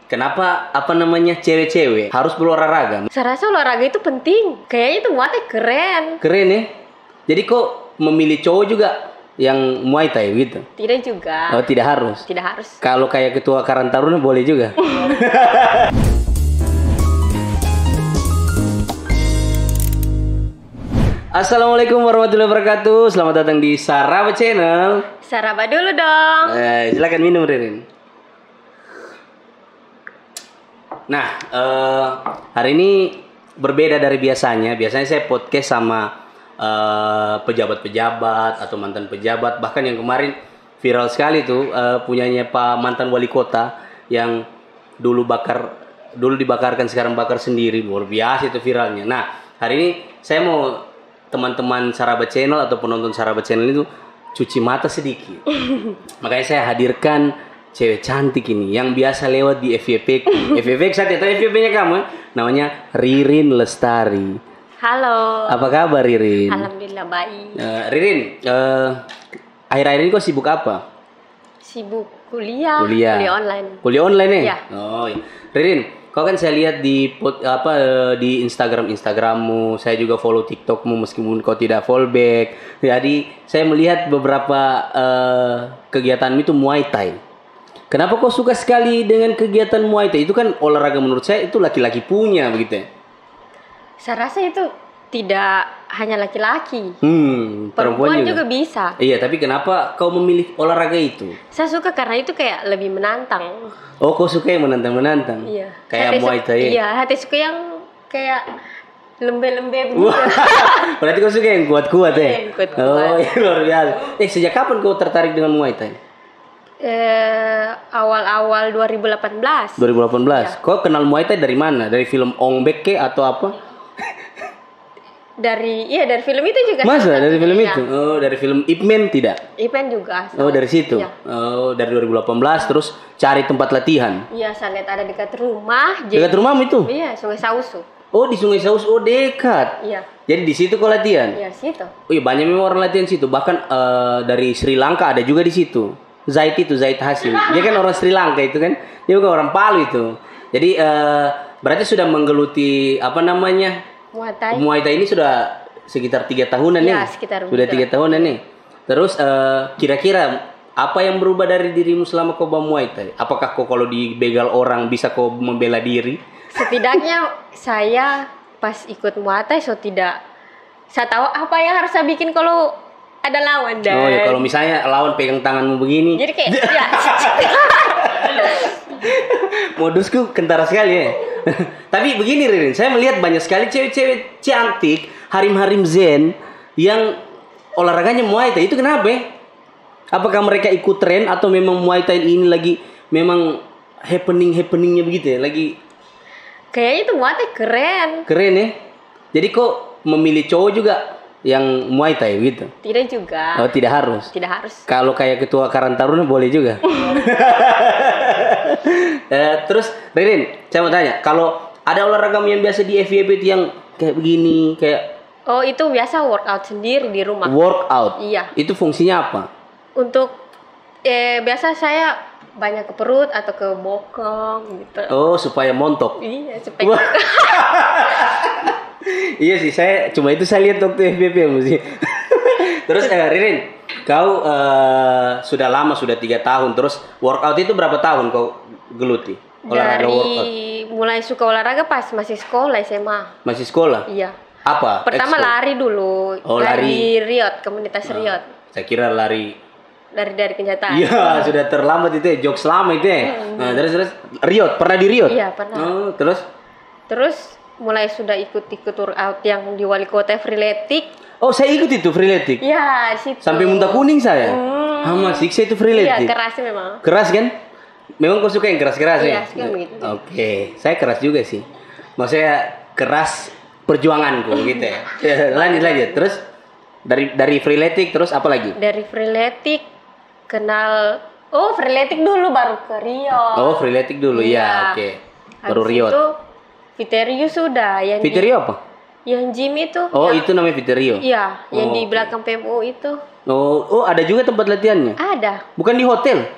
Kenapa cewek-cewek harus berolahraga? Saya rasa olahraga itu penting. Kayaknya itu Muay Thai keren. Keren ya. Jadi kok memilih cowok juga yang Muay Thai gitu? Tidak juga. Oh, tidak harus. Tidak harus. Kalau kayak ketua Karang Taruna boleh juga. Assalamualaikum warahmatullahi wabarakatuh. Selamat datang di Saraba Channel. Saraba dulu dong. Silakan minum, Ririn. Nah, hari ini berbeda dari biasanya. Biasanya saya podcast sama pejabat-pejabat atau mantan pejabat. Bahkan yang kemarin viral sekali tuh punyanya Pak mantan wali kota yang dulu dibakarkan, sekarang bakar sendiri. Luar biasa itu viralnya. Nah, hari ini saya mau teman-teman Saraba Channel atau penonton Saraba Channel itu cuci mata sedikit. Makanya saya hadirkan cewek cantik ini yang biasa lewat di FYP. FYP saya tahu FYP-nya kamu, namanya Ririn Lestari. Halo. Apa kabar, Ririn? Alhamdulillah baik. Ririn, akhir-akhir ini kok sibuk apa? Sibuk kuliah online. Kuliah online ya? Ya. Oh, iya. Ririn, kau kan saya lihat di di Instagrammu, saya juga follow TikTokmu meskipun kau tidak follow back. Jadi saya melihat beberapa kegiatanmu itu Muay Thai. Kenapa kau suka sekali dengan kegiatan Muay Thai? Itu kan olahraga menurut saya itu laki-laki punya begitu ya? Saya rasa itu tidak hanya laki-laki. Perempuan juga bisa. Iya, tapi kenapa kau memilih olahraga itu? Saya suka karena itu kayak lebih menantang. Oh, kau suka yang menantang-menantang? Iya. Kayak Muay Thai? Iya, hati suka yang kayak lembe-lembe begitu. Berarti kau suka yang kuat-kuat ya? Yang kuat-kuat. Oh, iya, luar biasa. Sejak kapan kau tertarik dengan Muay Thai? Awal-awal 2018. 2018. Ya. Kau kenal Muay Thai dari mana? Dari film Ong Bek ke atau apa? Dari film itu juga. Masa dari film ya. itu? Oh, dari film Ip Man tidak? Ip Man juga. Oh, dari situ. Ya. Oh, dari 2018 terus cari tempat latihan. Iya, saya lihat ada dekat rumah. Dekat rumahmu itu? Iya, Sungai Sausu. Oh, di Sungai Saus. Oh, dekat. Iya. Jadi di situ kau latihan? Iya, situ. Oh, iya, banyak memang orang latihan situ. Bahkan dari Sri Lanka ada juga di situ. Zaid Hasim. Dia kan orang Sri Lanka itu kan. Dia bukan orang Palu itu. Jadi berarti sudah menggeluti Muay Thai ini sudah sekitar 3 tahunan nih. Ya, sekitar sudah 3 tahunan nih. Terus kira-kira apa yang berubah dari dirimu selama kau Muay Thai? Apakah kau kalau dibegal orang bisa kau membela diri? Setidaknya saya pas ikut Muay Thai saya tahu apa yang harus saya bikin kalau ada lawan dan. Oh ya, kalau misalnya lawan pegang tanganmu begini. Jadi kayak ya. Modusku kentara sekali ya. Tapi begini, Ririn, saya melihat banyak sekali cewek-cewek cantik, harim-harim zen yang olahraganya Muay Thai. Itu kenapa ya? Apakah mereka ikut tren atau memang Muay Thai ini lagi memang happeningnya begitu ya? Lagi kayaknya itu Muay Thai keren. Keren ya. Jadi kok memilih cowok juga yang Muay Thai gitu? Tidak juga. Oh, tidak harus. Tidak harus. Kalau kayak ketua Karang Taruna boleh juga. Terus Ririn, saya mau tanya, kalau ada olahraga yang biasa di FYP itu yang kayak begini, kayak oh, itu biasa workout sendiri di rumah. Workout? Iya. Itu fungsinya apa? Untuk biasa saya banyak ke perut atau ke bokong gitu. Oh, supaya montok. Iya, supaya. Iya sih, cuma itu saya lihat waktu FBP mesti. Terus Ririn, kau sudah 3 tahun. Terus workout itu berapa tahun kau geluti? Olahraga workout. Mulai suka olahraga pas masih sekolah SMA. Masih sekolah? Iya. Apa? Pertama lari dulu. Oh, lari. Riot, komunitas Riot. Saya kira lari dari kenyataan. Iya, sudah terlambat itu ya, jokes lama itu ya. Nah, terus Riot, pernah di Riot? Iya, pernah. Oh, terus mulai sudah ikut workout yang di wali kota freeletic. Oh, saya ikut itu freeletic. Iya, situ. Sampai muntah kuning saya. Siksa itu freeletic. Iya, keras memang. Keras kan? Memang kau suka yang keras-keras ya? Iya, suka begitu. Oke, saya keras juga sih. Maksudnya keras perjuanganku gitu ya. Lanjut. Terus dari freeletic terus apa lagi? Dari freeletic kenal freeletic dulu baru ke Riot. Oh, freeletic dulu ya, oke. Baru Riot. Itu Viterio sudah yang Viterio apa? Yang gym itu. Oh, itu namanya Viterio. Iya, yang di belakang PMU itu. Oh, ada juga tempat latihannya? Ada. Bukan di hotel?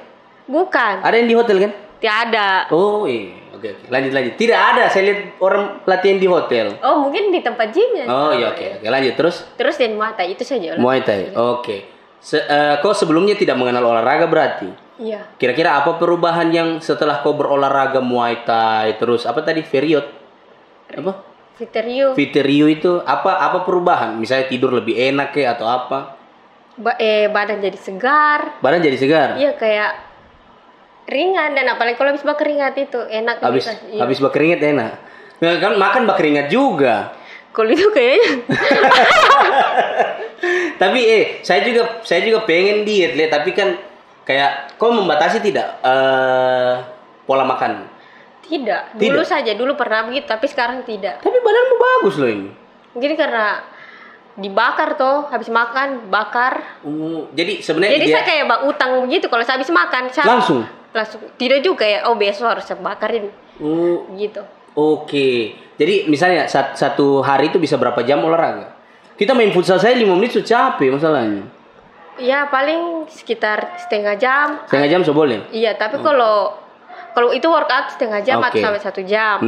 Bukan. Ada yang di hotel kan? tiada. Oh iya, oke. Lanjut. Tidak ada, saya lihat orang latihan di hotel. Oh mungkin di tempat gymnya. Oh iya, oke. Lanjut terus. Terus dan Muay Thai itu saja. Muay Thai, oke. Kau sebelumnya tidak mengenal olahraga berarti? Iya. Kira-kira apa perubahan yang setelah kau berolahraga Muay Thai, terus apa tadi, Veriot? Apa? Viterio itu apa perubahan? Misalnya tidur lebih enak ya atau apa? Badan jadi segar. Badan jadi segar? Iya, kayak ringan, dan apalagi kalau habis berkeringat itu enak. Habis berkeringat enak. Nah, kan makan berkeringat juga. Kalau itu kayaknya. Tapi saya juga pengen diet, tapi kan kayak kau membatasi tidak pola makan? Tidak. Dulu pernah begitu, tapi sekarang tidak. Tapi badanmu bagus loh ini. Mungkin karena dibakar tuh, habis makan bakar. Jadi sebenarnya saya kayak utang begitu, kalau saya habis makan langsung. Tidak juga ya. Oh, besok harus saya bakarin. Gitu. Oke. Jadi misalnya satu hari itu bisa berapa jam olahraga? Kita main futsal saya 5 menit sudah capek masalahnya. Ya paling sekitar setengah jam. Setengah jam so boleh? Iya, tapi kalau itu workout setengah jam atau sampai 1 jam.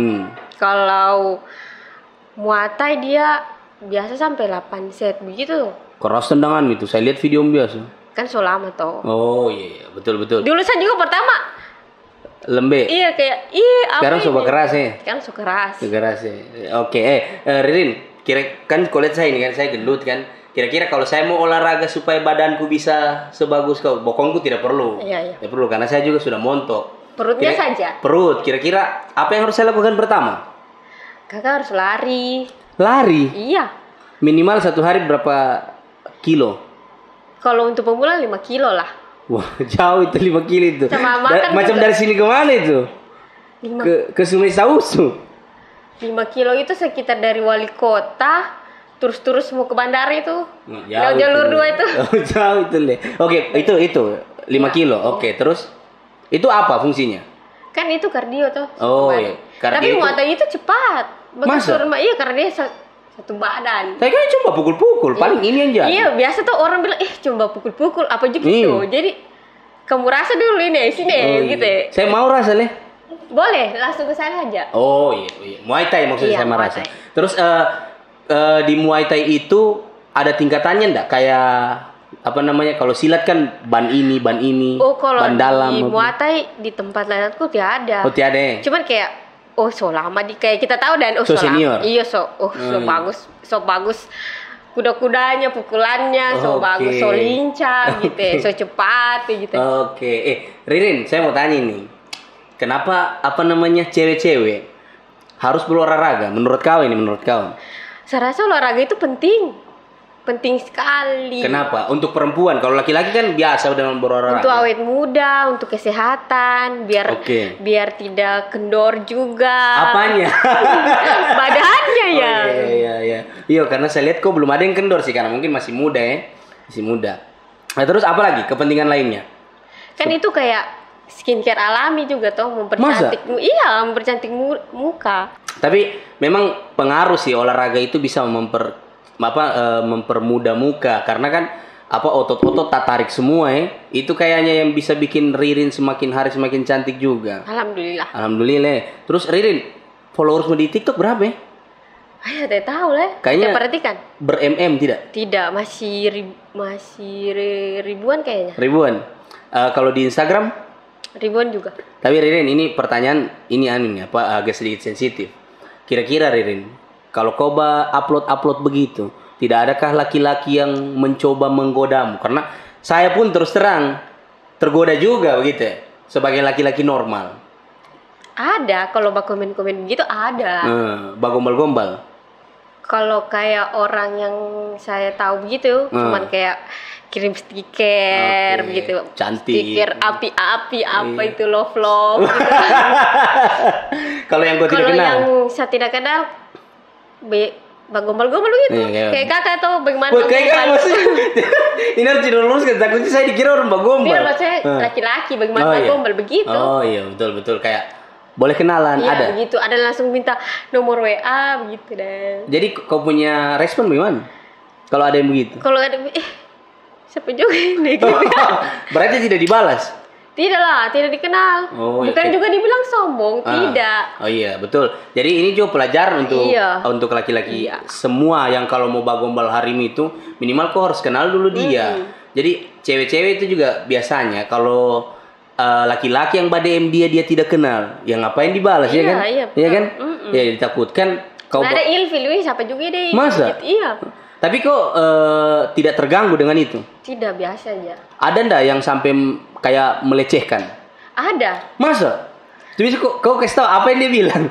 Kalau Muay Thai dia biasa sampai 8 set begitu. Keras tendangan itu, saya lihat video biasa. Kan so lama toh. Oh iya, betul. Dulu saya juga pertama lembek. Iya kayak sekarang coba keras ya. Sekarang so keras. Ya. Oke, Ririn, kan kulit saya ini kan saya gendut kan. Kira-kira kalau saya mau olahraga supaya badanku bisa sebagus kau, bokongku tidak perlu. Iya. Tidak perlu karena saya juga sudah montok. Perutnya saja. Perut. Kira-kira apa yang harus saya lakukan pertama? Kakak harus lari. Lari? Iya. Minimal satu hari berapa kilo? Kalau untuk pemula 5 kilo lah. Wah, jauh itu 5 kilo itu. Macam juga. dari sini ke mana itu? Ke Sungai Sausu. 5 kilo itu sekitar dari Wali Kota terus mau ke bandara itu. Jauh jalur 2 itu. Oh, jauh itu deh. Oke, itu 5 kilo. Oke, terus itu apa fungsinya? Kan itu kardio tuh. Oh iya. Tapi Muay Thai itu cepat. Masa? Iya, karena dia satu badan. Saya kan cuma pukul-pukul, paling ini yang jadi. Iya, biasa tuh orang bilang, cuma pukul-pukul, apa juga gitu. Jadi, kamu rasa dulu ini, sini, gitu. Saya mau rasa nih. Boleh, langsung ke sana aja. Oh iya. Muay Thai maksudnya saya mau rasa. Thai. Terus di Muay Thai itu ada tingkatannya enggak? Kayak apa namanya? Kalau silat kan ban ini, oh, kalau ban dalam. Di Muay Thai di tempat lainku tidak ada. Oh, tidak ada. Cuman kayak so lama kayak kita tahu dan so senior. Lama. Iya, so bagus. Kuda-kudanya, pukulannya, bagus, so lincah gitu, so cepat gitu. Oke. Ririn, saya mau tanya nih. Kenapa cewek-cewek harus berolahraga? Menurut kau? Saya rasa olahraga itu penting sekali. Kenapa? Untuk perempuan. Kalau laki-laki kan biasa dengan berolahraga. Untuk awet muda, untuk kesehatan, biar tidak kendor juga. Apanya? Badannya ya. Iya. Iya, karena saya lihat kok belum ada yang kendor sih, karena mungkin masih muda ya. Nah, terus apa lagi kepentingan lainnya? Kan itu kayak skincare alami juga toh, mempercantik. Iya, mempercantik muka. Tapi memang pengaruh sih olahraga itu bisa mempermudah muka, karena kan otot-otot tak tarik semua ya. Itu kayaknya yang bisa bikin Ririn semakin hari semakin cantik juga. Alhamdulillah. Terus Ririn, followersmu di TikTok berapa ya? Tidak tahu lah. Kayaknya perhatikan. Ber-MM tidak? Tidak, masih ribuan kayaknya. Ribuan. Kalau di Instagram? Ribuan juga. Tapi Ririn, ini pertanyaan ini agak sedikit sensitif. Kira-kira Ririn, kalau kau upload begitu, tidak adakah laki-laki yang mencoba menggodamu? Karena saya pun terus terang tergoda juga begitu ya, sebagai laki-laki normal. Ada, kalau komen-komen begitu ada. Bagombal-gombal. Kalau kayak orang yang saya tahu begitu, cuman kayak kirim stiker begitu. Cantik. Stiker api-api itu love gitu. Kalau yang gue tidak kenal. Kalau yang saya tidak kenal bagombal-gombal begitu. Kayak kakak tuh bagaimana? Kayak maksudnya ini harus diluruskan. Takutnya saya dikira orang bagombal. Iya, maksudnya laki-laki bagaimana bagombal begitu. Oh iya, betul. Kayak boleh kenalan, iya, ada? Begitu, ada langsung minta nomor WA begitu deh. Jadi kau punya respon bagaimana? Kalau ada yang begitu? Kalau ada, siapa juga ini? Gitu. Berarti tidak dibalas? Tidak lah, tidak dikenal. Oh, Bukan iya. juga dibilang sombong, tidak. Oh iya, betul. Jadi ini juga pelajaran untuk laki-laki semua yang kalau mau bagombal harim itu minimal kau harus kenal dulu dia. Jadi cewek-cewek itu juga biasanya kalau laki-laki yang DM dia tidak kenal, ya ngapain dibalas ya kan? Iya kan? Ya ditakutkan kau ada ilfil, siapa juga deh. Masa? Gitu. Iya. Tapi kok tidak terganggu dengan itu? Tidak, biasa aja. Ada ndak yang sampai kayak melecehkan? Ada. Masa? Terus kau kasih tahu apa yang dia bilang?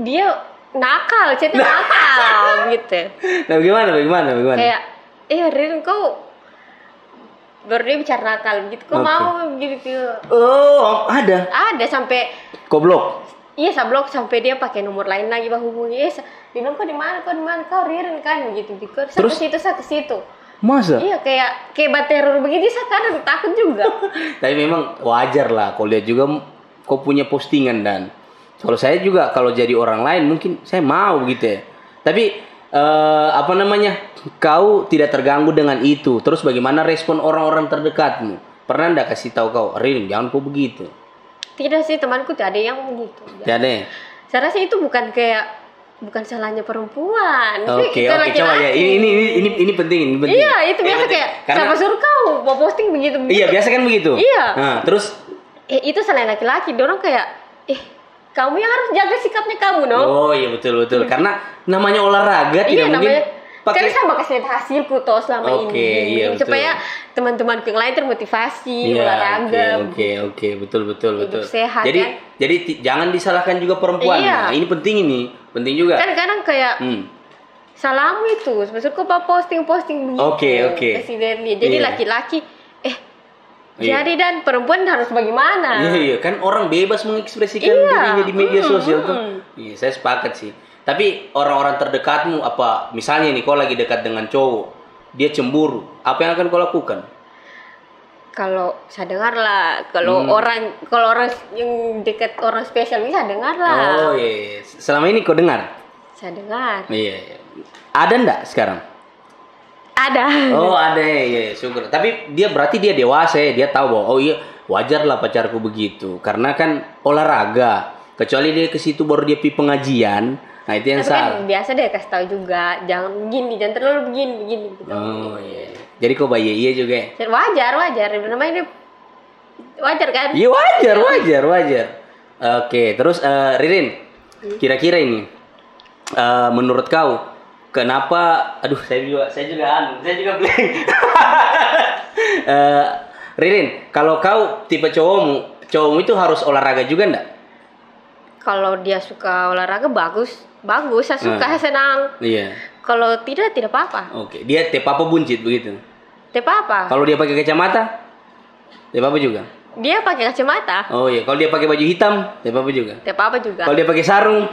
Dia nakal, chatnya nakal gitu. Nah, bagaimana? Kayak, Rin, kau baru dia bicara nakal gitu. Kau mau gitu? Oh, ada. Ada sampai. Kau blok? Iya, saya blok sampai dia pakai nomor lain lagi bah hubungi. Dia bilang kau di mana? Kau Ririn kan gitu. Terus saya ke situ. Masa? Iya, kayak teror begitu, saya kadang takut juga. Tapi memang wajar lah. Kau lihat juga kau punya postingan dan kalau saya juga kalau jadi orang lain mungkin saya mau gitu ya. Tapi kau tidak terganggu dengan itu. Terus bagaimana respon orang-orang terdekatmu? Pernah ndak kasih tahu kau, Ririn jangan kau begitu? Tidak sih, temanku tidak ada yang begitu. Tidak ada. Saya rasa itu bukan salahnya perempuan. Oke, coba ya. Ini penting. Iya, itu biasa kayak siapa suruh kau mau posting begitu. Iya, biasa kan begitu. Iya. Nah, terus itu selain laki-laki, dorong kayak kamu yang harus jaga sikapnya kamu, no? Oh iya betul. Karena namanya olahraga tidak mungkin Karena sama kasih hasilku toh selama ini. Iya, supaya teman-temanku yang lain termotivasi olahraga. Oke, betul. Hidup sehat, jadi jangan disalahkan juga perempuan. Iya. Nah, ini penting juga. Kan kadang kayak salahmu itu, maksudku posting begitu. Oke. Kasih lihat. Jadi laki-laki jadi dan perempuan harus bagaimana? Iya, kan orang bebas mengekspresikan dirinya di media sosial tuh. Iya, saya sepakat sih. Tapi orang-orang terdekatmu apa misalnya nih kau lagi dekat dengan cowok, dia cemburu, apa yang akan kau lakukan? Kalau saya dengar lah, kalau orang yang dekat orang spesial ini saya dengar lah. Oh iya. Selama ini kau dengar? Saya dengar. Iya. Ada ndak sekarang? Ada. Oh ada ya, syukur. Tapi berarti dia dewasa ya, dia tahu bahwa oh iya wajar lah pacarku begitu, karena kan olahraga. Kecuali dia ke situ baru dia pergi pengajian. Nah itu yang salah. Kan biasa deh kasih tahu juga, jangan terlalu begini gitu. Oh iya. Jadi kok iya juga. Wajar. Namanya wajar kan? Iya wajar. Oke, terus Ririn, kira-kira ini menurut kau kenapa? Aduh, saya juga blank. Ririn, kalau kau tipe cowokmu itu harus olahraga juga ndak? Kalau dia suka olahraga bagus, saya suka, saya senang. Iya. Kalau tidak apa-apa. Oke, dia tipe apa buncit begitu? Tipe apa? Kalau dia pakai kacamata, tipe apa juga? Dia pakai kacamata. Oh iya, kalau dia pakai baju hitam, tipe apa juga? Tipe apa juga? Kalau dia pakai sarung,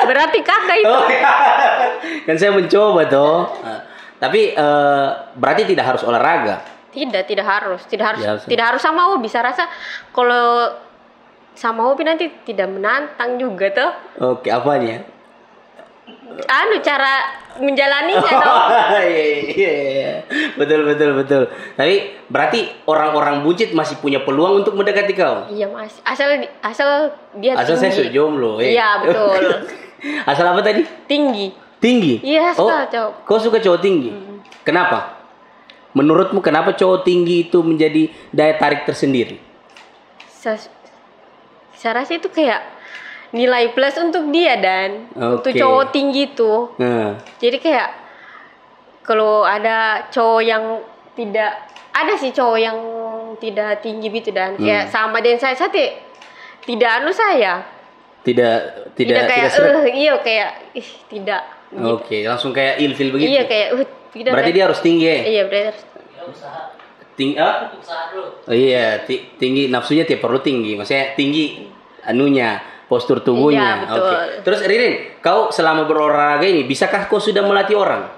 berarti kakak itu. Oh, iya. Kan saya mencoba toh. Tapi berarti tidak harus olahraga. Tidak harus sama hobi. Bisa rasa kalau sama hobi nanti tidak menantang juga tuh. Oke, apanya? Cara menjalaninya Iya. Betul. Tapi berarti orang-orang buncit masih punya peluang untuk mendekati kau? Iya, masih. Asal dia tinggi. Saya jomblo. Iya, betul. Asal apa tadi? Tinggi? Iya, suka cowok. Kau suka cowok tinggi? Kenapa? Menurutmu kenapa cowok tinggi itu menjadi daya tarik tersendiri? Saya rasa itu kayak nilai plus untuk dia dan untuk cowok tinggi itu. Jadi kayak kalau ada cowok yang tidak, ada sih cowok yang tidak tinggi gitu dan kayak sama dengan saya tidak saya. Tidak kayak tidak. Oke, langsung kayak ilfil begitu. Iya kayak tidak. Berarti dia harus tinggi ya? Iya, berarti harus tinggi. Oh iya, tinggi nafsunya tiap perlu tinggi. Maksudnya tinggi postur tubuhnya. Iya, betul. Oke. Terus Ririn, kau selama berolahraga ini bisakah kau sudah melatih orang?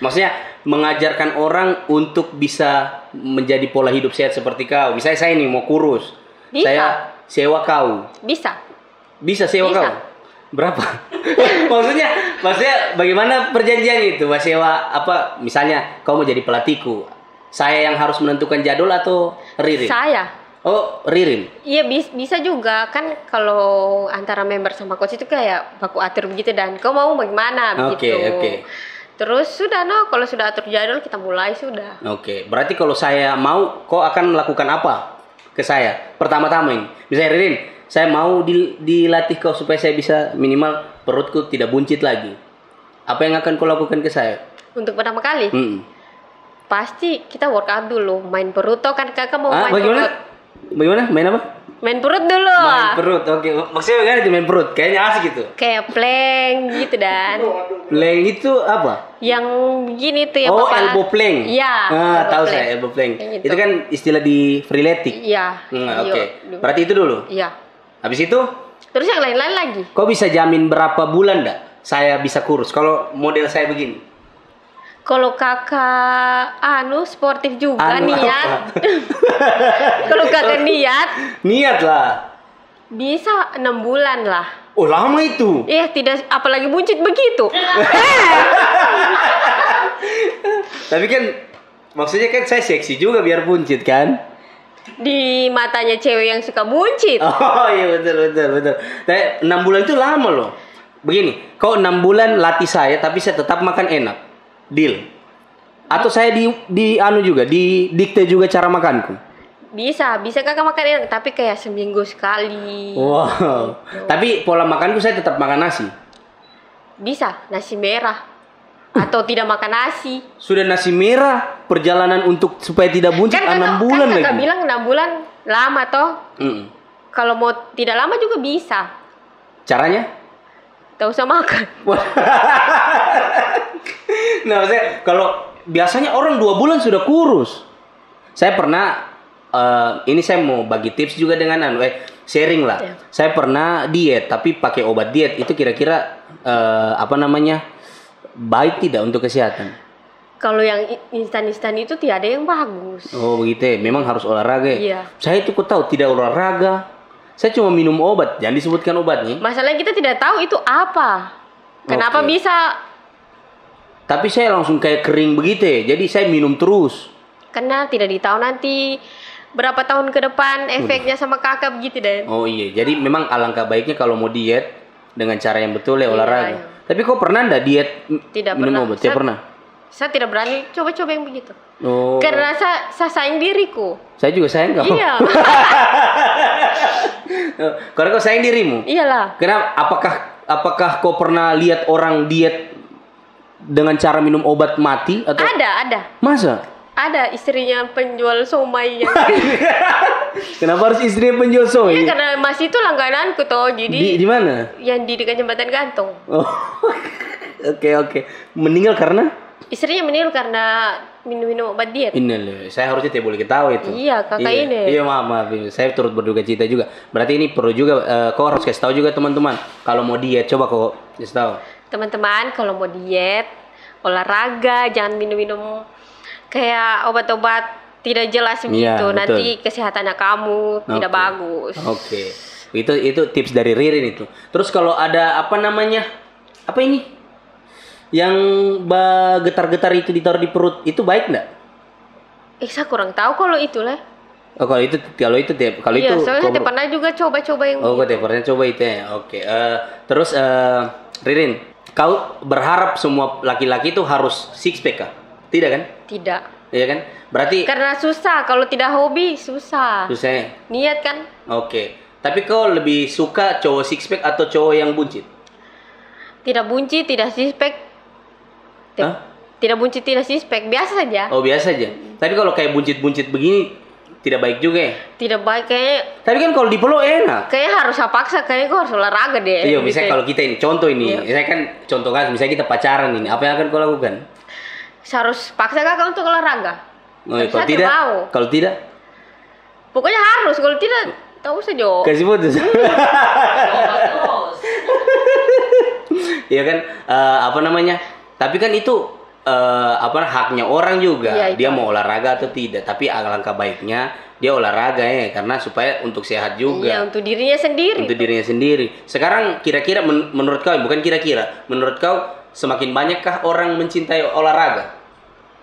Maksudnya mengajarkan orang untuk bisa menjadi pola hidup sehat seperti kau. Misalnya saya ini mau kurus. Bisa. Saya sewa kau. Bisa sewa kau? Berapa? maksudnya bagaimana perjanjian itu? Sewa apa? Misalnya kau mau jadi pelatihku. saya yang harus menentukan jadwal atau Ririn? Saya. Oh, Ririn. Iya bisa juga kan kalau antara member sama coach itu kayak baku atur begitu dan kau mau bagaimana begitu. Oke. Terus sudah kalau sudah atur jadwal kita mulai sudah. Oke. Berarti kalau saya mau, kau akan melakukan apa ke saya? Pertama-tama ini. Misalnya Ririn, saya mau dilatih kau supaya saya bisa minimal perutku tidak buncit lagi. Apa yang akan kau lakukan ke saya? Untuk pertama kali? Pasti kita workout dulu, main perut. Toh kan kakak mau main bagaimana? perut. Bagaimana? Main apa? Main perut dulu. Main perut, oke. Maksudnya bagaimana itu main perut? Kayaknya asik gitu. Kayak plank gitu dan. Plank itu apa? Yang begini tuh ya Papa. Elbow plank. Iya. Tahu saya elbow plank. Gitu. Itu kan istilah di freeletics. Iya. Oke. Berarti itu dulu. Iya. Habis itu? Terus yang lain-lain lagi. Kau bisa jamin berapa bulan enggak saya bisa kurus kalau model saya begini? Kalau kakak sportif juga niat. Kalau kakak niat lah. Bisa 6 bulan lah. Oh, lama itu. Tidak, apalagi buncit begitu. Tapi kan maksudnya kan saya seksi juga biar buncit kan? Di matanya cewek yang suka buncit. Oh iya betul. Tapi 6 bulan itu lama loh. Begini, kau 6 bulan latih saya tapi saya tetap makan enak. Deal. Atau saya juga dikte juga cara makanku. Bisa kakak makan enak tapi kayak seminggu sekali. Wow. Tapi pola makanku saya tetap makan nasi. Bisa nasi merah atau tidak makan nasi. Sudah nasi merah, perjalanan untuk supaya tidak buncit 6 bulan lagi. Kakak bilang 6 bulan lama toh. Kalau mau tidak lama juga bisa. Caranya? Tak usah makan. Nah, maksudnya kalau biasanya orang 2 bulan sudah kurus. Saya pernah, ini saya mau bagi tips juga dengan sharing lah. Yeah. Saya pernah diet, tapi pakai obat diet itu kira-kira baik tidak untuk kesehatan? Kalau yang instan-instan itu tidak ada yang bagus. Oh begitu, memang harus olahraga. Iya. Saya itu tahu tidak olahraga. Saya cuma minum obat, jangan disebutkan obatnya. Masalahnya kita tidak tahu itu apa. Kenapa bisa? Tapi saya langsung kayak kering begitu ya. Jadi saya minum terus. Karena tidak ditahu nanti berapa tahun ke depan efeknya sama kakak begitu deh. Oh iya, jadi memang alangkah baiknya kalau mau diet dengan cara yang betul ya olahraga. Iya. Tapi kok pernah enggak diet minum obat? Tidak pernah. Saya tidak berani coba-coba yang begitu. Oh. Karena saya sayang diriku. Saya juga sayang kau. Iya. Karena kau sayang dirimu. Iyalah. Kenapa? Apakah kau pernah lihat orang diet dengan cara minum obat mati atau? Ada. Masa? Ada istrinya penjual somai yang. Kenapa harus istrinya penjual somai? Iya karena masih itu langgananku toh. Jadi di mana? Yang di dekat jembatan gantung. Oh. Oke. Meninggal karena? Istrinya meninggal karena minum obat diet. Ini saya harusnya tidak boleh ketahui itu. Iya, kakak ini. Iya, maaf. Saya turut berduka cita juga. Berarti ini perlu juga kau harus kasih tahu juga teman-teman. Kalau mau diet coba kau kasih tahu. Teman-teman, kalau mau diet, olahraga, jangan minum-minum kayak obat-obat tidak jelas begitu. Ya, nanti kesehatannya kamu tidak bagus. Oke. Itu tips dari Ririn itu. Terus kalau ada apa ini? Yang getar-getar itu ditaruh di perut, itu baik enggak? Saya kurang tahu kalau itu lah. Oh, kalau itu iya, soalnya saya pernah juga coba-coba yang. Oh, kau pernah coba itu ya. Oke. Terus Ririn, kau berharap semua laki-laki itu harus six pack kah? Tidak kan? Tidak. Iya kan? Berarti karena susah, kalau tidak hobi susah. Susah. Niat kan? Oke. Tapi kau lebih suka cowok six pack atau cowok yang buncit? Tidak buncit, tidak six pack. Tidak buncit, tidak six pack, biasa saja. Oh, biasa aja. Tapi kalau kayak buncit-buncit begini tidak baik juga ya? Tidak baik kayaknya. Tapi kan kalau dipeluk enak. Kayaknya harus saya paksa, kayaknya gue harus olahraga deh. Iya, misalnya kalau kita ini contoh ini, saya kan contoh kan, misalnya kita pacaran ini, apa yang akan kau lakukan? Saya harus paksa kakak untuk olahraga. Oh, kalau tidak, kalau tidak? Pokoknya harus, kalau tidak tahu saja. Kasih putus. Iya kan, Tapi kan itu haknya orang juga. Iya, dia mau olahraga atau tidak. Tapi alangkah baiknya dia olahraga ya, karena supaya untuk sehat juga. Iya, untuk dirinya sendiri. Untuk dirinya sendiri. Sekarang kira-kira menurut kau, bukan kira-kira, menurut kau semakin banyakkah orang mencintai olahraga?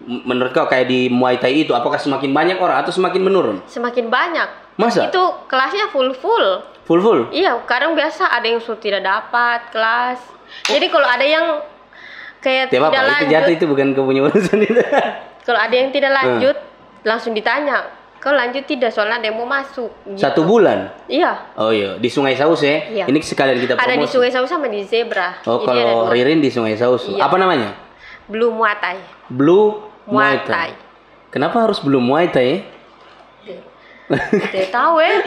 Menurut kau kayak di Muay Thai itu, apakah semakin banyak orang atau semakin menurun? Semakin banyak. Masa? Itu kelasnya full. Full? Iya, kadang biasa ada yang sudah tidak dapat kelas. Jadi kalau ada yang kayak tidak lanjut, itu jatuh, itu bukan kau punya urusan itu. Kalau ada yang tidak lanjut, langsung ditanya, kau lanjut tidak? Soalnya ada yang mau masuk. Gitu. 1 bulan? Iya. Oh iya, di Sungai Saus ya? Iya. Ini sekalian kita promosi. Ada di Sungai Saus sama di Zebra. Oh, Jadi kalau Ririn di Sungai Saus. Iya. Apa namanya? Blue Muay Thai. Blue Muay Thai. Kenapa harus Blue Muay Thai ya? Tidak tahu ya.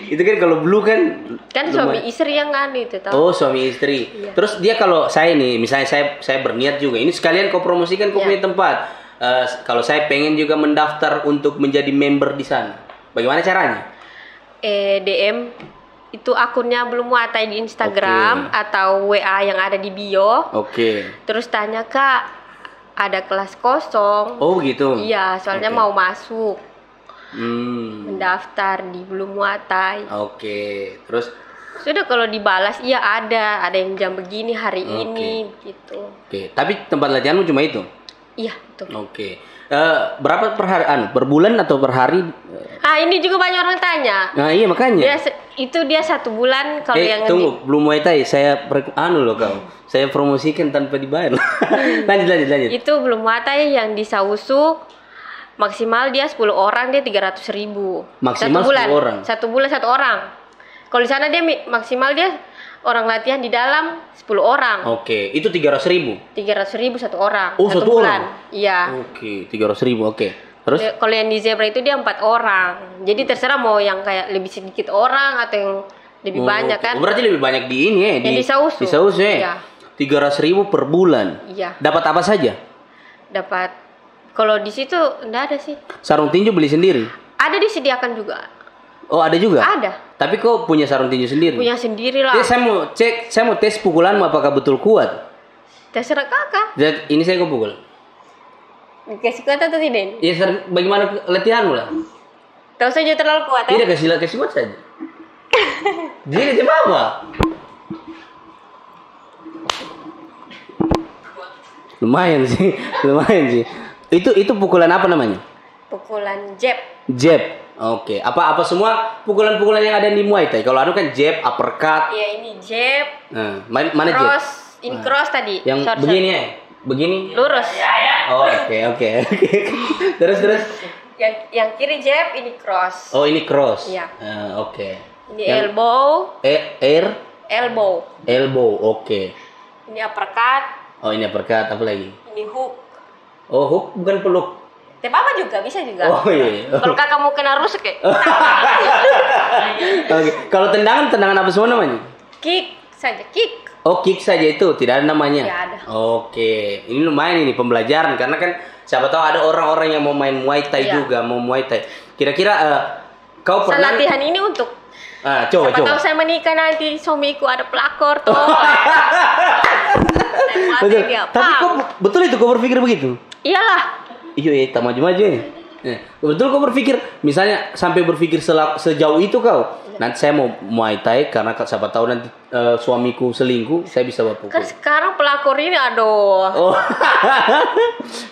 Itu kan kalau blue kan Suami istri yang itu tahu. Oh, suami istri. Iya. Terus dia kalau saya nih, misalnya saya berniat juga. Ini sekalian kau promosikan kau punya tempat. Kalau saya pengen juga mendaftar untuk menjadi member di sana. Bagaimana caranya? DM itu akunnya Blue Muay Thai di Instagram atau WA yang ada di bio. Terus tanya, Kak, ada kelas kosong. Oh, gitu. Iya, soalnya mau masuk. Mendaftar di Blue Muay Thai. Terus sudah kalau dibalas, iya ada yang jam begini hari ini gitu. Tapi tempat latihanmu cuma itu? Iya, betul. Berapa per hari? Per bulan atau per hari? Ini juga banyak orang tanya. Nah, iya makanya. Dia 1 bulan kalau yang tunggu, Blue Muay Thai saya loh kau. Saya promosikan tanpa dibayar. lanjut. Itu Blue Muay Thai yang di Sausu. Maksimal dia 10 orang, dia 300.000. Maksimal 1 bulan. 10 orang? 1 bulan 1 orang. Kalau di sana dia maksimal dia orang latihan di dalam 10 orang. Itu 300.000? 300.000 1 orang. Oh, 1 bulan? Iya. 300.000, Terus? Kalau yang di Zebra itu dia 4 orang. Jadi terserah mau yang kayak lebih sedikit orang atau yang lebih banyak kan. Berarti lebih banyak di ini ya? Yang di Sausu. Di Sausu ya? Iya. 300.000 per bulan? Iya. Dapat apa saja? Dapat. Kalau di situ enggak ada sih. Sarung tinju beli sendiri? Ada disediakan juga. Oh, ada juga? Ada. Tapi kok punya sarung tinju sendiri? Punya sendiri lah. Saya mau tes pukulanmu apakah betul kuat. Terserah kakak. Ini saya kau pukul. Kasih kuat atau tidak? Iya, bagaimana latihanmu lah? Tahu saja terlalu kuat ya? Tidak, kasih kuat saja. Jadi apa? Lumayan sih. Itu pukulan apa namanya? Pukulan jab. Jab. Apa semua pukulan-pukulan yang ada di Muay Thai? Kalau kan jab, uppercut. Iya, ini jab. Mana jab? Cross. Ini cross tadi. Yang begini ya? Begini? Lurus. Oke. Terus. Yang kiri jab, ini cross. Oh, ini cross. Iya. Ini elbow. Elbow, Ini uppercut. Oh, ini uppercut, apa lagi? Ini hook. Oh, hook bukan peluk. Apa juga bisa juga. Oh iya. Kalau kakak mau kena rusuk ya. Kalau tendangan apa semua namanya? Kick saja, kick. Oh, kick saja itu, tidak ada namanya. Tidak ada. Ini lumayan ini pembelajaran karena kan siapa tahu ada orang-orang yang mau main Muay Thai juga, mau Muay Thai. Kira-kira kau pernah latihan ini untuk coba. Tahu saya menikah nanti suamiku ada pelakor tuh. Betul. Tapi betul itu kau berpikir begitu? Iyalah. Iya, tak maju-maju ya. Betul kau berpikir, misalnya sampai berpikir sejauh itu kau. Nanti saya mau Muay Thai karena siapa tahu nanti suamiku selingkuh, saya bisa bawa pukul. Kan sekarang pelakor ini aduh. Oh.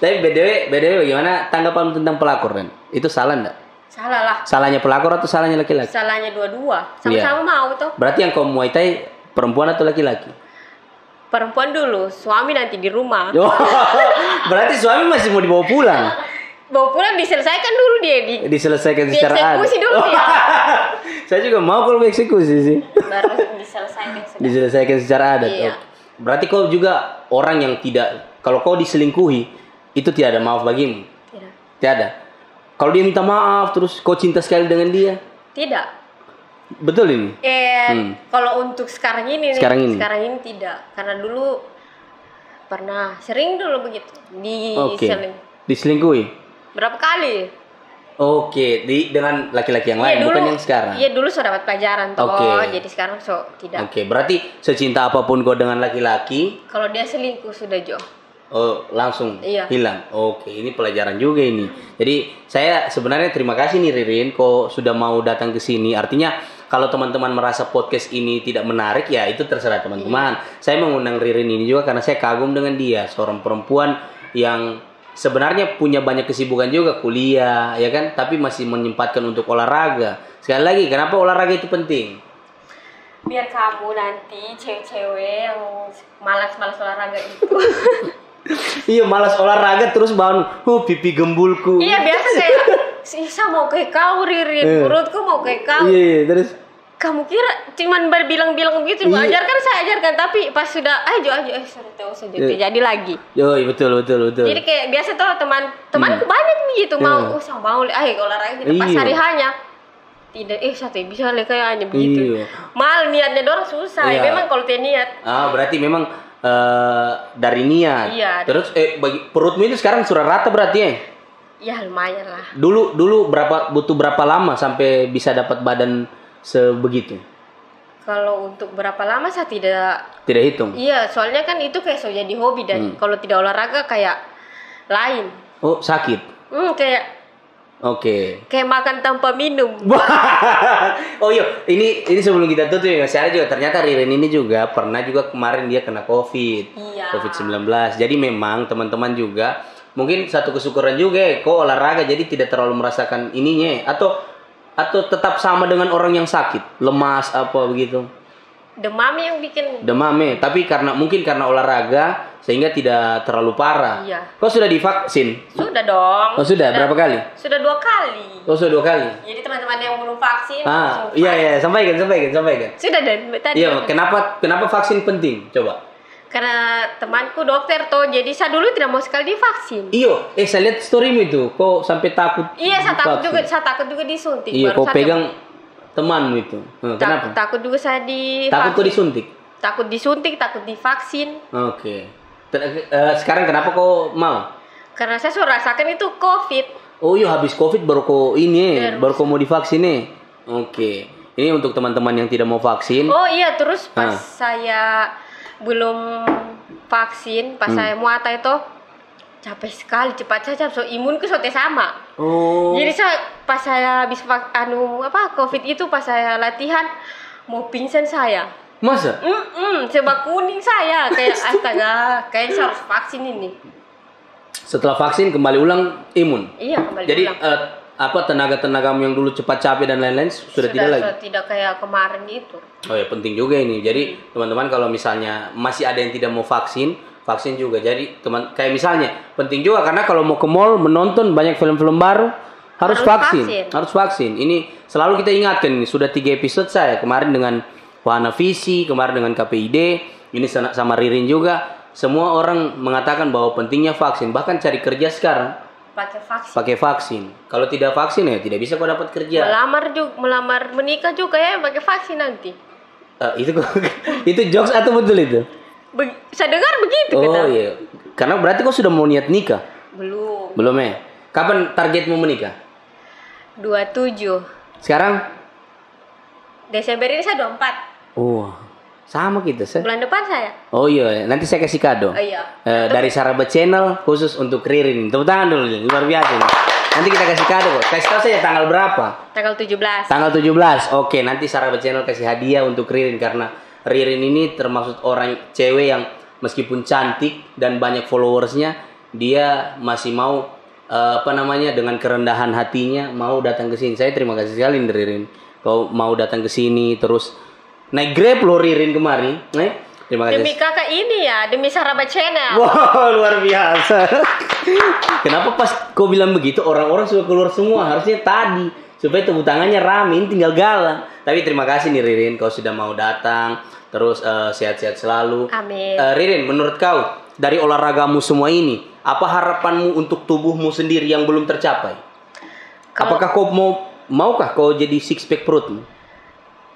Tapi BDW bagaimana tanggapan tentang pelakor kan? Itu salah enggak? Salah lah. Salahnya pelakor atau salahnya laki-laki? Salahnya dua-dua. Sama-sama mau tuh. Berarti yang kau Muay Thai perempuan atau laki-laki? Perempuan dulu, suami nanti di rumah. Oh, berarti suami masih mau dibawa pulang? Bawa pulang diselesaikan dulu dia diselesaikan secara adil. Dieksekusi dulu dia. Saya juga mau kalau eksekusi sih. Baru diselesaikan. Diselesaikan secara adat. Iya. Berarti kau juga orang yang tidak, kalau kau diselingkuhi itu tidak ada maaf bagimu? Tidak ada. Kalau dia minta maaf terus kau cinta sekali dengan dia? Tidak. Betul ini? Kalau untuk sekarang ini tidak. Karena dulu pernah sering dulu begitu diselingkuhi. Berapa kali? Dengan laki-laki yang lain, bukan yang sekarang. Iya, dulu sudah dapat pelajaran toh. Jadi sekarang tidak. Berarti secinta apapun kau dengan laki-laki, kalau dia selingkuh sudah langsung hilang. Ini pelajaran juga ini. Jadi saya sebenarnya terima kasih nih Ririn, kau sudah mau datang ke sini. Artinya kalau teman-teman merasa podcast ini tidak menarik, ya itu terserah teman-teman. Saya mengundang Ririn ini juga karena saya kagum dengan dia, seorang perempuan yang sebenarnya punya banyak kesibukan juga, kuliah, ya kan? Tapi masih menyempatkan untuk olahraga. Sekali lagi, kenapa olahraga itu penting? Biar kamu nanti cewek-cewek yang malas-malas olahraga itu. Iya, malas olahraga terus bangun, pipi gembulku. Iya, biasa kayak sisa mau kayak kau, Ririn, perutku mau kayak kau. Iya, terus kamu kira cuman berbilang-bilang begitu, ajarkan saya ajarkan, tapi pas sudah ayo sudah tahu saja jadi lagi. Yo, betul. Jadi kayak biasa tuh temanku banyak nih gitu mau mau olahraga gitu pas hari hanya tidak satu bisa kayaknya begitu. Mal niatnya dorang susah. Memang kalau tidak niat. Berarti memang dari niat. Iya. Terus bagi perutmu itu sekarang sudah rata berarti ya? Ya lumayan lah. Dulu butuh berapa lama sampai bisa dapat badan sebegitu? Kalau untuk berapa lama saya tidak hitung. Iya, soalnya kan itu kayak jadi hobi dan kalau tidak olahraga kayak lain. Oh, sakit. Kayak Oke. Kayak makan tanpa minum. Oh iya, ini sebelum kita tutup ya, saya juga ternyata Ririn ini juga pernah juga kemarin dia kena COVID. Iya. COVID-19. Jadi memang teman-teman juga mungkin satu kesyukuran juga kok olahraga jadi tidak terlalu merasakan ininya atau tetap sama dengan orang yang sakit, lemas apa begitu. Demam yang bikin. Demam tapi mungkin karena olahraga sehingga tidak terlalu parah. Iya. Kau sudah divaksin? Sudah dong. Oh sudah. Berapa kali? Sudah 2 kali. Oh sudah 2 kali. Jadi teman-teman yang belum vaksin. Iya sampaikan. Sudah dan tadi. Iya, kenapa vaksin penting? Coba. Karena temanku dokter toh, jadi saya dulu tidak mau sekali divaksin. Iyo, saya lihat storymu itu, kok sampai takut. Iya, saya takut juga disuntik. Iya, kok pegang temanmu itu. Kenapa? Takut juga saya divaksin. Takut kok disuntik? Takut disuntik, takut divaksin. Oke. Sekarang kenapa kok mau? Karena saya sudah rasakan itu COVID. Oh iya, habis COVID baru kok baru kok mau divaksin nih. Oke. Ini untuk teman-teman yang tidak mau vaksin. Oh iya, terus pas saya belum vaksin, pas saya muata itu capek sekali, cepat saja, so imunku sote sama. Oh. Jadi pas saya habis COVID itu pas saya latihan mau pingsan saya. Masa? Sebab kuning saya kayak astaga, kayaknya saya harus vaksin ini. Setelah vaksin kembali ulang imun. Iya, kembali Jadi, ulang. tenaga-tenagamu yang dulu cepat capek dan lain-lain sudah tidak lagi. Sudah tidak kayak kemarin itu. Oh ya, penting juga ini. Jadi teman-teman kalau misalnya masih ada yang tidak mau vaksin juga. Jadi kayak misalnya penting juga karena kalau mau ke mall menonton banyak film-film baru harus vaksin. Ini selalu kita ingatkan ini sudah 3 episode saya kemarin dengan Wahana Visi, kemarin dengan KPID, ini sama Ririn juga. Semua orang mengatakan bahwa pentingnya vaksin. Bahkan cari kerja sekarang pakai vaksin. Kalau tidak vaksin ya tidak bisa kau dapat kerja. Melamar menikah juga ya pakai vaksin nanti. Itu jokes atau betul itu? Saya dengar begitu. Oh iya. Karena berarti kau sudah mau niat nikah? Belum ya. Kapan targetmu menikah? 27. Sekarang? Desember ini saya 24. Oh. Sama kita, bulan depan saya. Oh iya, nanti saya kasih kado. Oh iya. Dari Sarabat Channel khusus untuk Ririn. Tepuk tangan dulu, luar biasa. Nanti kita kasih kado kok. Kasih tahu saya tanggal berapa? Tanggal 17. Tanggal 17. Oke, nanti Sarabat Channel kasih hadiah untuk Ririn karena Ririn ini termasuk orang cewek yang meskipun cantik dan banyak followersnya, dia masih mau dengan kerendahan hatinya mau datang ke sini. Saya terima kasih sekali Ririn. Kau mau datang ke sini terus naik Grab loh Ririn kemarin. Terima kasih. Demi kakak ini ya, demi Sarabat Channel. Wow, luar biasa. Kenapa pas kau bilang begitu orang-orang sudah keluar semua? Harusnya tadi supaya tepuk tangannya rame, ini tinggal galang. Tapi terima kasih nih Ririn, kau sudah mau datang. Terus sehat-sehat selalu. Amin. Ririn, menurut kau dari olahragamu semua ini, apa harapanmu untuk tubuhmu sendiri yang belum tercapai? Apakah kau maukah kau jadi six pack perutmu?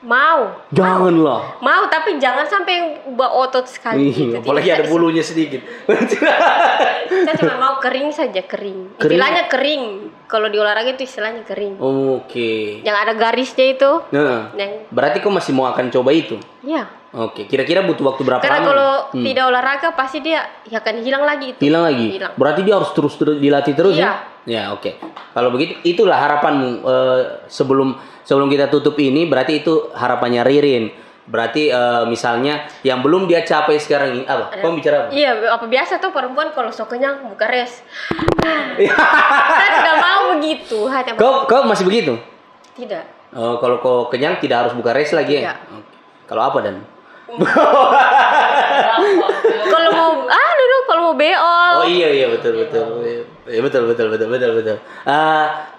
Mau. Janganlah. Mau, tapi jangan sampai ubah otot sekali. Gitu. Apalagi ada bulunya sedikit. Saya cuma mau kering saja, kering. Istilahnya kering. Kalau di olahraga itu istilahnya kering. Oke. Yang ada garisnya itu. Berarti kau masih mau akan coba itu? Iya. Oke. Kira-kira butuh waktu berapa lama? Karena kalau tidak olahraga pasti dia akan hilang lagi itu. Hilang lagi? Berarti dia harus terus dilatih terus ya? Ya, oke. Kalau begitu itulah harapanmu sebelum kita tutup ini, berarti itu harapannya Ririn. Berarti misalnya yang belum dia capai sekarang ini apa? Kau bicara apa? Iya, apa biasa tuh perempuan kalau so kenyang buka res. Saya tidak mau begitu. Kau masih begitu? Tidak. Kalau kau kenyang tidak harus buka res lagi ya? Kalau apa dan? Kalau mau kalau mau beol. Oh iya betul. Ya, betul.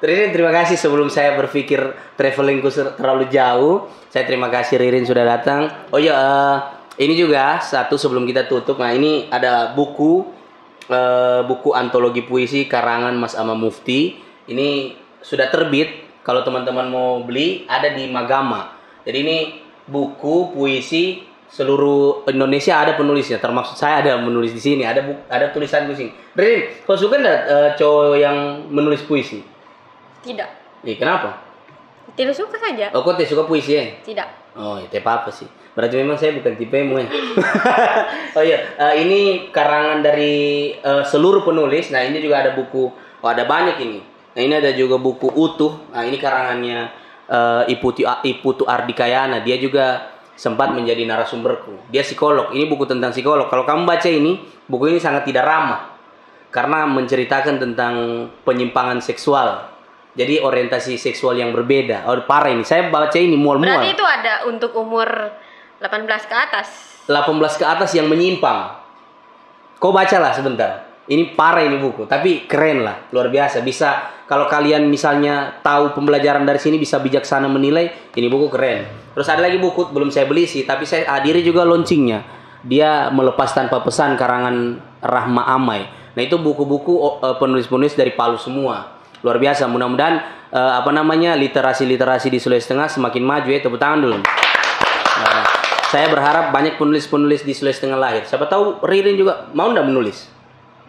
Ririn, terima kasih. Sebelum saya berpikir travelingku terlalu jauh, saya terima kasih Ririn sudah datang. Oh iya, ini juga satu sebelum kita tutup. Nah, ini ada buku antologi puisi karangan Mas Ama Mufti. Ini sudah terbit. Kalau teman-teman mau beli, ada di Magama. Jadi ini buku puisi seluruh Indonesia, ada penulisnya, termasuk saya ada menulis di sini, ada tulisan sini. Rin, kau suka nggak cowok yang menulis puisi? Tidak. Kenapa? Tidak suka saja. Oh, kau tidak suka puisi ya? Tidak. Oh, itu apa sih? Berarti memang saya bukan tipemu ya. Oh iya, ini karangan dari seluruh penulis. Nah, ini juga ada buku. Oh, ada banyak ini. Nah, ini ada juga buku utuh. Nah, ini karangannya Iputu Ardikayana. Dia juga sempat menjadi narasumberku. Dia psikolog. Ini buku tentang psikolog. Kalau kamu baca ini, buku ini sangat tidak ramah. Karena menceritakan tentang penyimpangan seksual. Jadi orientasi seksual yang berbeda. Oh, parah ini. Saya baca ini mual-mual. Berarti itu ada untuk umur 18 ke atas. 18 ke atas yang menyimpang. Kau bacalah sebentar. Ini parah ini buku. Tapi keren lah. Luar biasa. Bisa, kalau kalian misalnya tahu pembelajaran dari sini, bisa bijaksana menilai. Ini buku keren. Terus ada lagi buku, belum saya beli sih, tapi saya hadiri juga launchingnya. Dia Melepas Tanpa Pesan karangan Rahma Amai. Nah, itu buku-buku penulis-penulis dari Palu semua. Luar biasa. Mudah-mudahan literasi-literasi di Sulawesi Tengah semakin maju ya. Tepuk tangan dulu. Nah, saya berharap banyak penulis-penulis di Sulawesi Tengah lahir. Siapa tahu Ririn juga mau nggak menulis?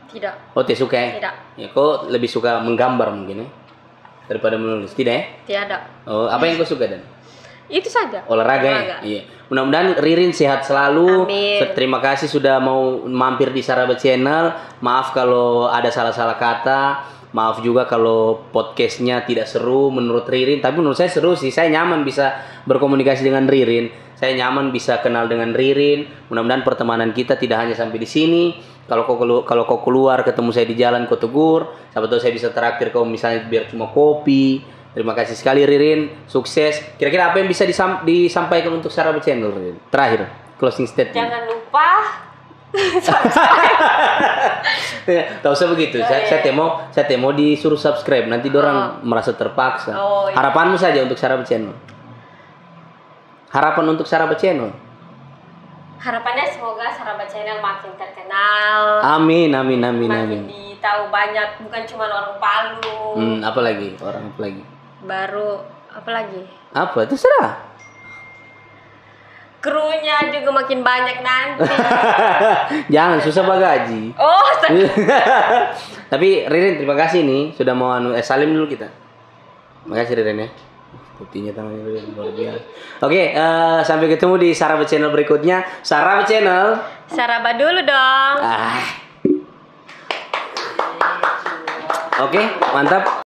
Tidak. Oh, tidak suka ya? Tidak. Ya, kok lebih suka menggambar mungkin ya? Daripada menulis. Tidak ya? Tidak. Oh, apa yang kau suka dan? Itu saja. Olahraga ya? Iya. Mudah-mudahan Ririn sehat selalu. Amin. Terima kasih sudah mau mampir di Saraba Channel. Maaf kalau ada salah-salah kata. Maaf juga kalau podcastnya tidak seru menurut Ririn. Tapi menurut saya seru sih. Saya nyaman bisa berkomunikasi dengan Ririn. Saya nyaman bisa kenal dengan Ririn. Mudah-mudahan pertemanan kita tidak hanya sampai di sini. Kalau kau keluar ketemu saya di jalan, kau tegur. Siapa tahu saya bisa traktir kau misalnya biar cuma kopi. Terima kasih sekali Ririn, sukses. Kira-kira apa yang bisa disampaikan untuk Saraba Channel, Ririn? Terakhir, closing statement. Jangan lupa. Tak usah begitu. Saya temo disuruh subscribe. Nanti dorang merasa terpaksa. Iya. Harapanmu saja untuk Saraba Channel. Harapan untuk Saraba Channel. Harapannya semoga Saraba Channel makin terkenal. Amin. Makin ditahu banyak, bukan cuma orang Palu. Apa lagi? Orang apa lagi? Baru apa lagi? Apa? Terserah. Krunya juga makin banyak nanti. Jangan susah bagaji. Oh, Tapi Ririn terima kasih nih sudah mau salim dulu kita. Makasih Ririn ya. Putihnya tangannya luar biasa. Oke, sampai ketemu di Saraba Channel berikutnya. Saraba Channel. Saraba dulu dong. Oke, mantap.